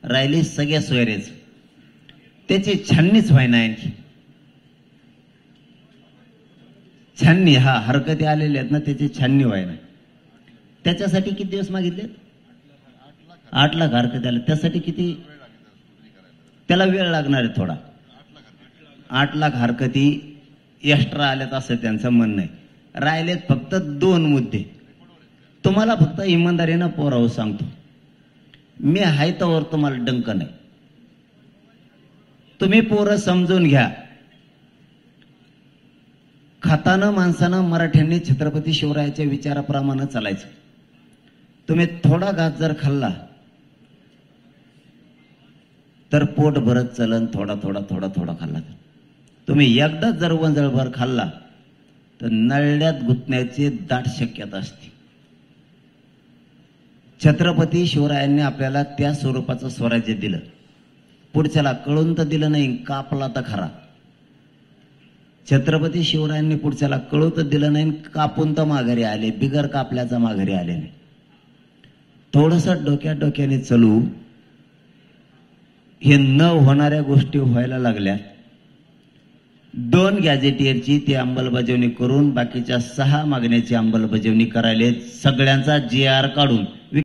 राहिली सगळ्या सोयरेच, त्याची छाननीच व्हायना आणखी. छाननी, हा हरकती आलेल्या आहेत ना, त्याची छाननी व्हायना. त्याच्यासाठी किती दिवस मागितले? 8 लाख हरकती आले. त्यासाठी किती? त्याला वेळ लागणार आहे थोडा. 8 लाख हरकती एक्स्ट्रा आल्यात असं त्यांचं म्हणणं आहे. राहिलेत फक्त 2 मुद्दे. तुम्हाला फक्त इमानदारीनं पोरावं सांगतो, मी आहे तोवर तुम्हाला डंक नाही. तुम्ही पोरं समजून घ्या. खातानं माणसानं मराठ्यांनी छत्रपती शिवरायाच्या विचाराप्रमाणे चालायचं. तुम्ही थोडा घास जर खाल्ला तर पोट भरत चलन, थोडा थोडा थोडा थोडा खाल्ला तर. तुम्ही एकदाच जर वंजळभर खाल्ला तर नळ्यात गुंतण्याची दाट शक्यता असते. छत्रपती शिवरायांनी आपल्याला त्या स्वरूपाचं स्वराज्य दिलं. पुढच्याला कळून तर दिलं नाही, कापला तर खरा. छत्रपती शिवरायांनी पुढच्याला कळू तर दिलं नाही, कापून तर माघारी आले, बिगर कापल्याचा माघारी आले नाही. थोडस डोक्याने चलू. हे न होणाऱ्या गोष्टी व्हायला लागल्या. 2 गॅजेटियरची ती अंमलबजावणी करून बाकीच्या 6 मागण्याची अंमलबजावणी करायला सगळ्यांचा GR काढून